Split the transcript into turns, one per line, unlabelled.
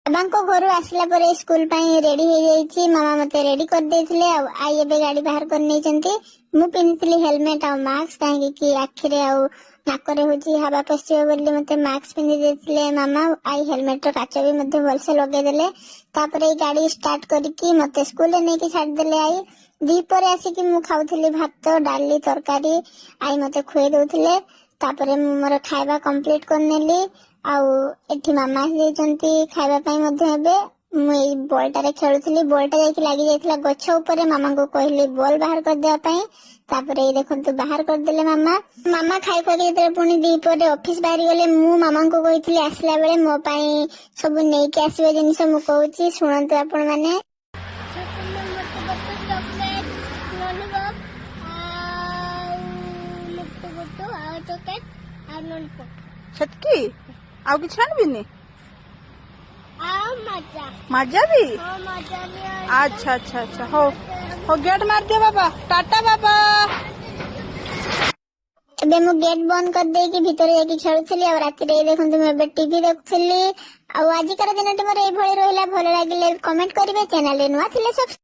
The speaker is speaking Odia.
ବାବାଙ୍କ ଘରୁ ଆସିଲା ପରେ ସ୍କୁଲ ପାଇଁ ରେଡି ହେଇଯାଇଛି। ମାମା ମତେ ରେଡି କରିଦେଇଥିଲେ ଆଉ ଆଇ ଏବେ ଗାଡି ବାହାର କରି ନେଇଛନ୍ତି। ମୁଁ ପିନ୍ଧିଥିଲି ହେଲମେଟ ଆଉ ମାସ୍କ, କାହିଁକି ଆଖିରେ ଆଉ ନାକରେ ହଉଛି ହାवा ପଶିବ ବୋଲି ମତେ ମାସ୍କ ପିନ୍ଧି ଦେଇଥିଲେ ମାମା। ଆଇ ହେଲମେଟ ର କାଚ ବି ମଧ୍ୟ ଭଲସେ ଲଗେଇଦେଲେ। ତାପରେ ଗାଡି ଷ୍ଟାର୍ଟ କରିକି ମତେ ସ୍କୁଲରେ ନେଇକି ଛାଡିଦେଲେ ଆଇ। ଦିପରେ ଆସିକି ମୁଁ ଖାଉଥିଲି ଭାତ, ଡାଲି, ତରକାରୀ। ଆଇ ମତେ ଖୁଏଇ ଦଉଥିଲେ। ତାପରେ ମୁଁ ମୋର ଖାଇବା କମ୍ପ୍ଲିଟ କରିନେଲି। ଆଉ ଏଠି ମାମା ଆସିଯାଇଛନ୍ତି ଖାଇବା ପାଇଁ ମଧ୍ୟ। ଏବେ ମୁଁ ଏଇ ବଲଟାରେ ଖେଳୁଥିଲି, ବଲଟା ଯାଇକି ଲାଗି ଯାଇଥିଲା ଗଛ ଉପରେ। ମାମାଙ୍କୁ କହିଲି ବଲ ବାହାର କରିଦେବା ପାଇଁ। ତାପରେ ଏଇ ଦେଖନ୍ତୁ ବାହାର କରିଦେଲେ ମାମା। ମାମା ଖାଇ ଖୁଆକି ଯେତେବେଳେ ପୁଣି ଦିପରେ ଅଫିସ ବାହାରି ଗଲେ, ମୁଁ ମାମାଙ୍କୁ କହିଥିଲି ଆସିଲା ବେଳେ ମୋ ପାଇଁ ସବୁ ନେଇକି ଆସିବା ଜିନିଷ। ମୁଁ କହୁଛି ଶୁଣନ୍ତୁ ଆପଣ ମାନେ।
ସେତିକି ଆଉ କିଛି ଆଣିବିନି? ମାଜା ବି? ଆଚ୍ଛା ଆଚ୍ଛା ଆଚ୍ଛା, ହଉ ହଉ ଗେଟ୍ ମାରିଦିଅ ବାବା। ଟାଟା ବାବା।
ଏବେ ମୁଁ ଗେଟ୍ ବନ୍ଦ କରିଦେଇକି ଭିତରେ ଯାଇକି ଖେଳୁଥିଲି। ଆଉ ରାତିରେ ଦେଖନ୍ତୁ ମୁଁ ଏବେ ଟିଭି ଦେଖୁଥିଲି। ଆଉ ଆଜିକାର ଦିନଟି ମୋର ଏଇଭଳି ରହିଲା। ଭଲ ଲାଗିଲେ କମେଣ୍ଟ କରିବେ, ଚ୍ୟାନେଲରେ ନୂଆ ଥିଲେ